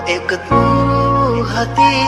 એક તું હતી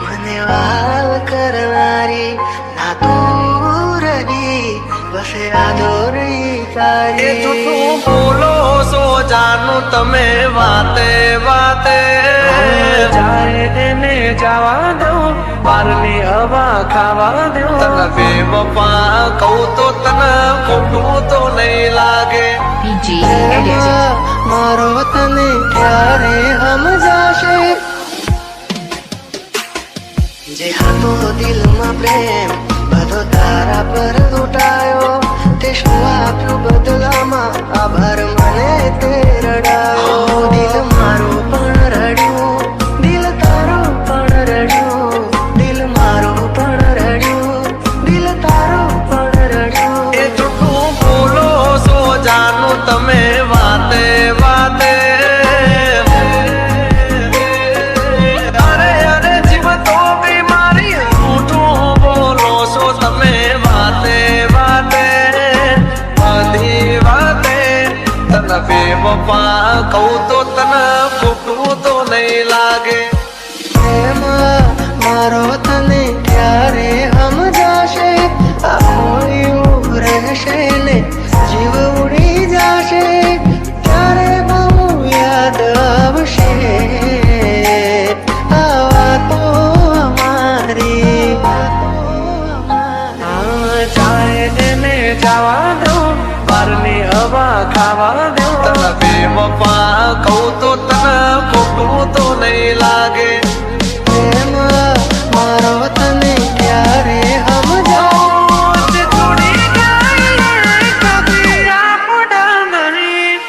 મને વાલ કરનારી ના તું રહી બસે આદોરી તારી તું બોલો સો જાનું તમે વાતે વાતે જાય એને જવા દઉં બારની હવા ખાવા દઉં તને બેવફા કહું તો તને ખોટું તો નહીં લાગે મારો તને ક્યારે સમજાશે જે હતો દિલમાં પ્રેમ બધો તારા પર લૂંટાયો તે શું આપ્યું બદલામાં આભાર મને તે રડાયો દિલ મારું પણ રડ્યું દિલ તારું પણ રડ્યું દિલ મારું પણ રડ્યું દિલ તારું પણ રડ્યું એ જૂઠું બોલો સો જાનું તમે વાતે વાતે અરે અરે જીવ તો બીમારી જૂઠું બોલો છો તમે વાતે વાતે બધી વાતે તને બેવફા કહું તો તને ખોટું તો નહીં લાગે પ્રેમ મારો તને ક્યારે સમજાશે આ મોયું રહેશે ને જીવ ઉડી જશે ત્યારે બહુ યાદ આવશે આ વાતો અમારી જાય એને જવા દઉં બારની હવા ખાવા દઉં તને બેવફા કહું તો તને ખોટું તો નહીં લાગે પ્રેમ મારો તને ક્યારે સમજાશે થોડી ગાય કભી આપડા નહીં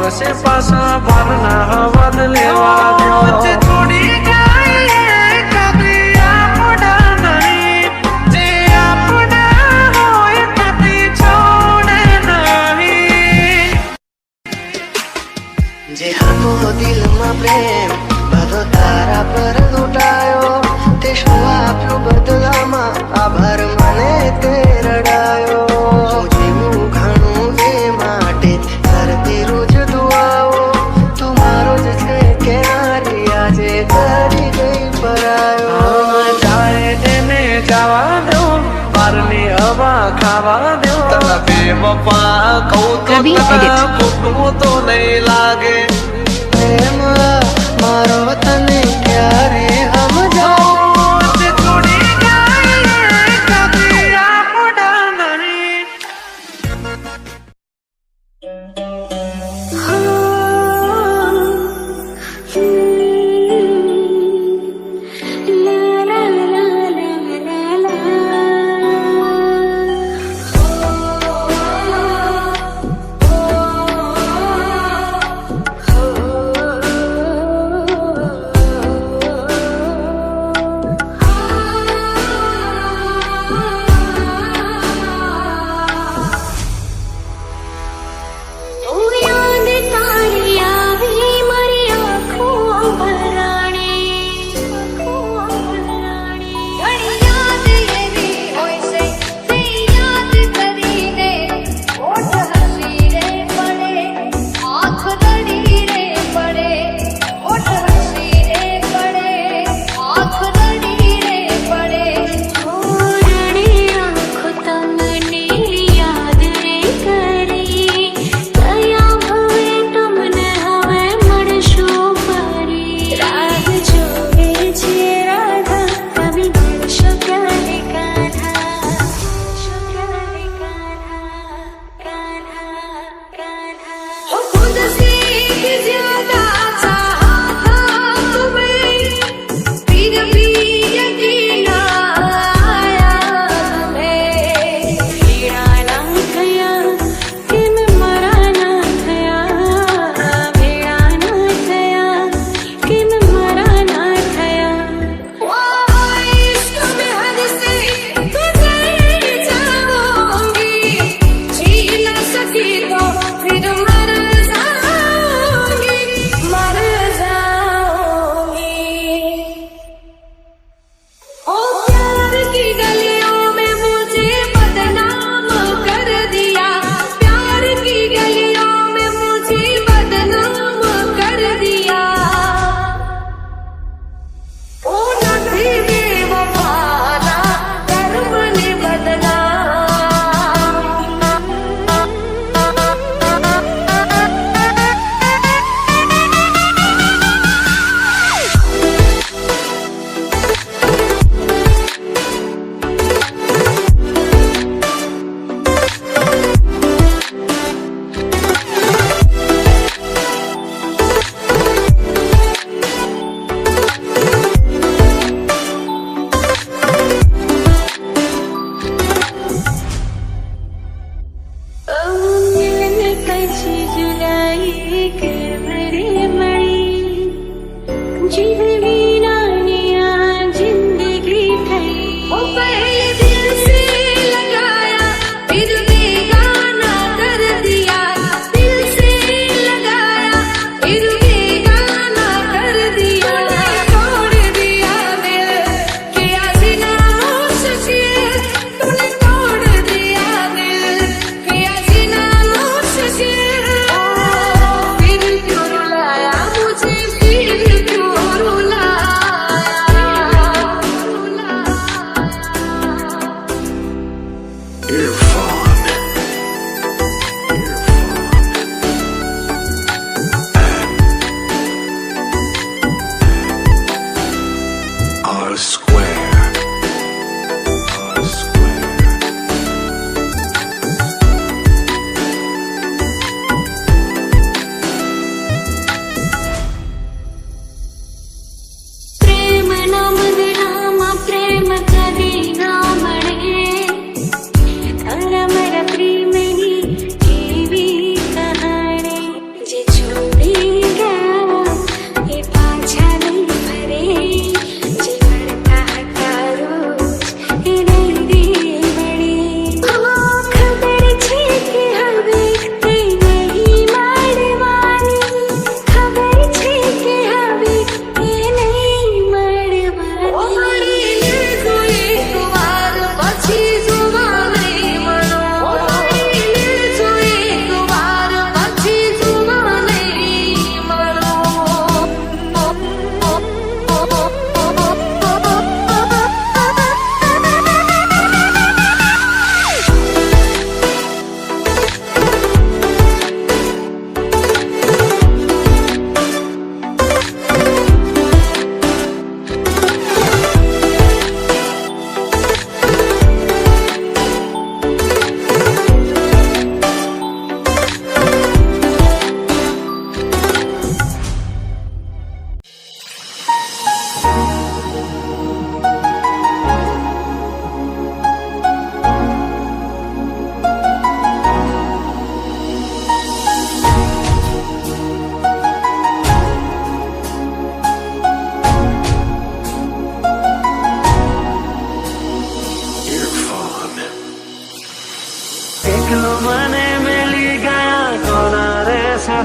આવશે પાછા ભારના હવાદ લેવા દો. છોડી જાય કદી આપણા નહીં, જે આપણા હોય કદી છોડે નહીં. જે હતો દિલમાં પ્રેમ બધો તારા પર લૂંટાયો, તે શું આપ્યું બદલામાં આભાર મને તે રડાયો. હું જીવું ઘણું એ માટે કરતી રોજ દુઆઓ, તું મારો જ છે કે નારી આજે કરી ગઈ પરાયો. જાય એને જવા દો, બારની હવા ખાવા દો. તને બેવફા કહું તો કવિ તને edit. ખોટું તો નહીં લાગે. પ્રેમ મારો તને ક્યારે સમજાવો. છોડી જાય કદી આપણા નહીં.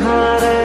સહારે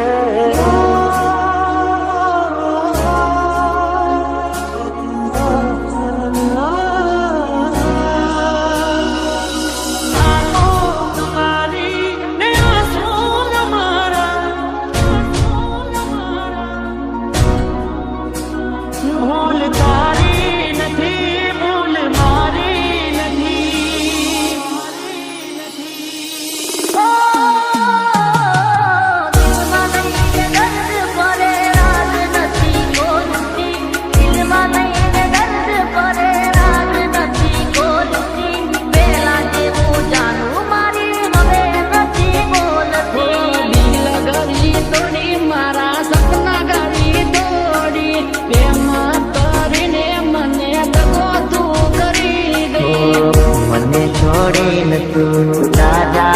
છોડીને તું દાદા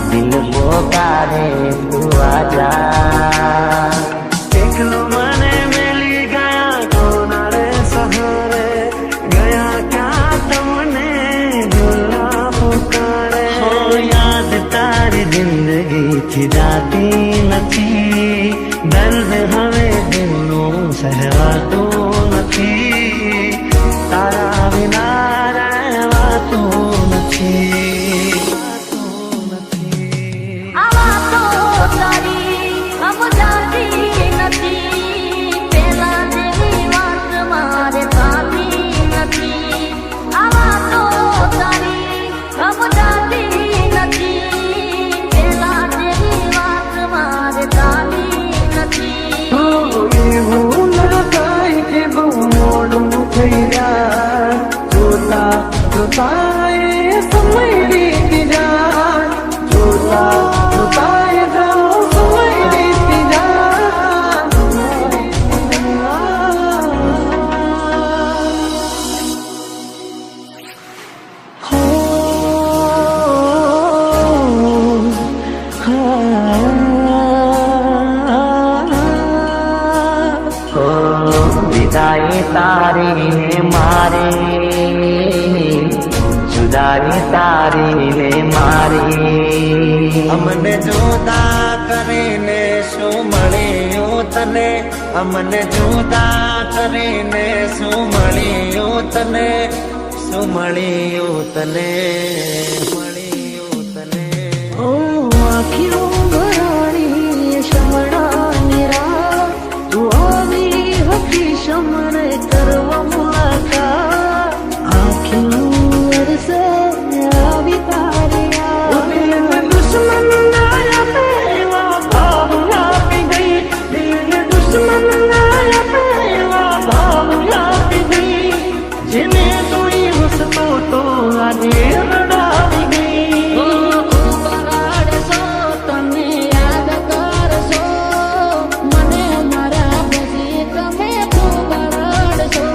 દિલ પોકારે તું આજા એકલો મને મેલી ગયા કોના રે સહારે ગયા ક્યાં તમને ભૂલા પુકારે યાદ તારી જિંદગી થી જાતી નથી દર્દ હવે દિલનું સહેવાતું નથી તારા વિના રહેવાતું નથી આવા તો તારી સમજાતી નથી પેલા જેવી વાત મારે થતી નથી આવા તો તારી સમજાતી નથી પેલા જેવી વાત મારે થતી નથી એવું ના થાય કે બહુ મોડું થઈ જાય જોતા જોતા એ સમય વીતી જાય જોતા જોતા એ સમય વીતી વિદાય તારી મારી જુદાઈ તારી ને મારી અમને જુદા કરીને શું મળ્યું તને અમને જુદા કરીને શું મળ્યું તને શું મળ્યું તને મળ્યું તને આખીઓ ભરાણી શમણા નિરા તું આવી હતી શમરે કરવા મુલાકાત આખીઓ વરસે આવી તારી દુશ્મન ના પેલા ભાવ આપી ગઈ દિલ દુશ્મન ના પેલા ભાવ આપી ગઈ જેને તોડી હસતો તો આજે રડાવી ગઈ ખૂબ રડશો તમે યાદ કરશો મને મારા પછી તમે ખૂબ રડશો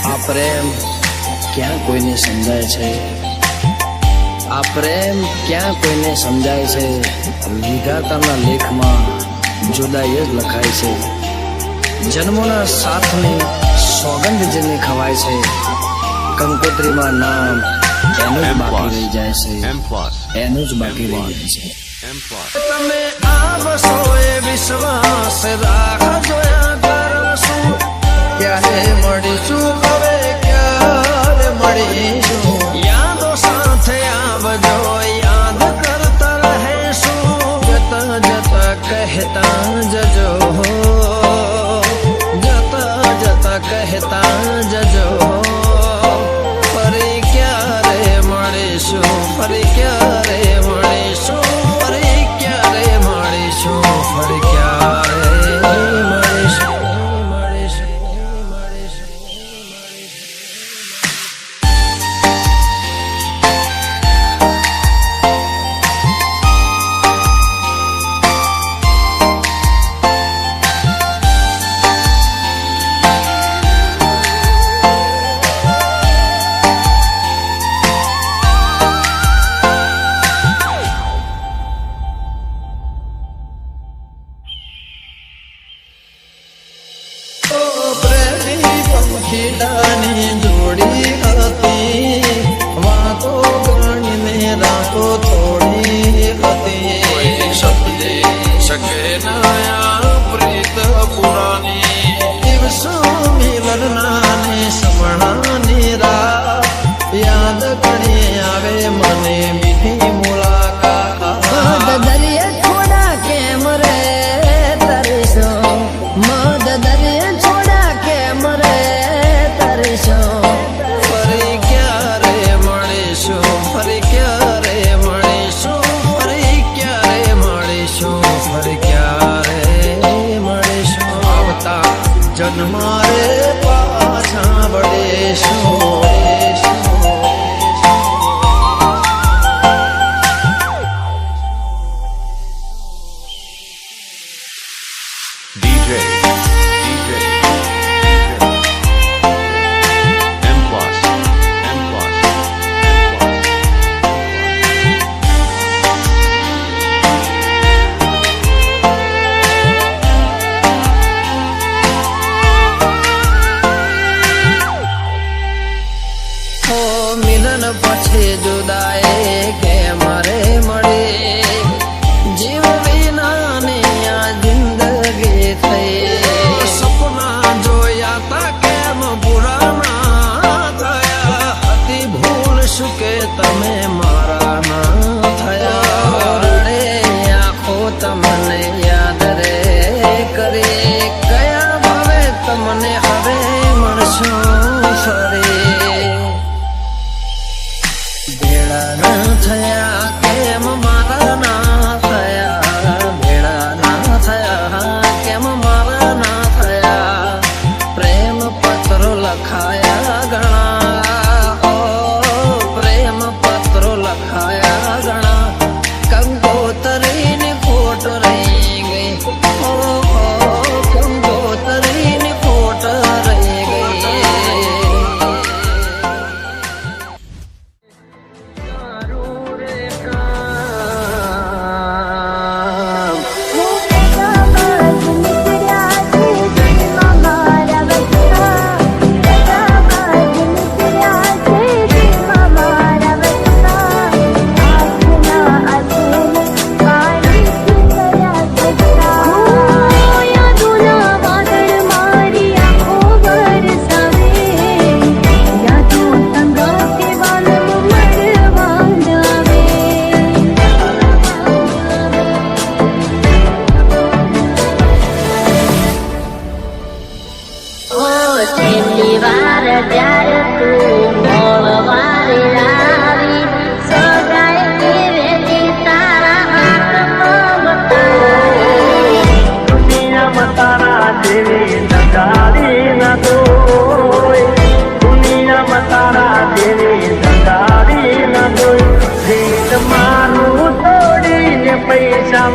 આ પ્રેમ ક્યાં કોઈને સમજાય છે આ પ્રેમ ક્યાં કોઈને સમજાય છે વિધાતાના લેખમાં જુદાઈ જ લખાય છે જન્મોના સાથની સોગંદ જેને ખવાય છે કંકોત્રીમાં નામ એનું જ બાકી રહી જાય છે એનું જ બાકી રહી જાય છે તમે આવશો એ વિશ્વાસ રાખજો કરશું ક્યારે મળીશું હવે ક્યારે મળીશું યાદો સાથે આવજો યાદ કરતા રહેશું જતા જતા કહેતા જજો જતા જતા કહેતા જજો ફરી ક્યારે મળીશું ફરી ક્યારે મળીશું ફરી ક્યારે મળીશું ફરી ક્યારે મળીશું મળીશું શકે નયા પ્રીત પુરાની દિવસો મિલનના ને સમણાની રાત યાદ કરી આવે મને મીઠી મુલાકાત દરિયા છોડા કેમ રે તરસો મદ દરિયા છોડા કેમ રે તરસો ફરી ક્યારે મળીશું ફરી ક્યારે મળીશું ફરી ક્યારે મળીશું ફરી ક્યારે મળીશું આવતા જન્મારે પાછા વળીશું DJ M plus ઓ મિલન પછી જુદાઈ કેમ રે મળી જીવ વિનાની આ જિંદગી થઈ સપના જોયા તા કેમ પુરાના થયા હતી ભૂલ શું કે તમે મારા ના થયા રે આંખો તમને યાદ રે કરી કયા ભાવે તમને હવે મળશો ફરી ભેળા ના થયા કેમ મારા ના થયા ભેળા ના થયા કેમ મારા ના થયા પ્રેમ પત્રો લખાયા ઘણા ઓ પ્રેમ પત્રો લખાયા ઘણા કંકોતરીની ખોટ રહી ગઈ ઓ કંકોતરીની ખોટ રહી ગઈ વાર ત્યારે તું મોળવારે આવી સગાઈ કેવેલી તારા હાથમાં બતાવી દુનિયામાં તારા જેવી નગારી ના દોય દુનિયામાં તારા જેવી નગારી ના દોય જીત મારું તોડીને પૈસા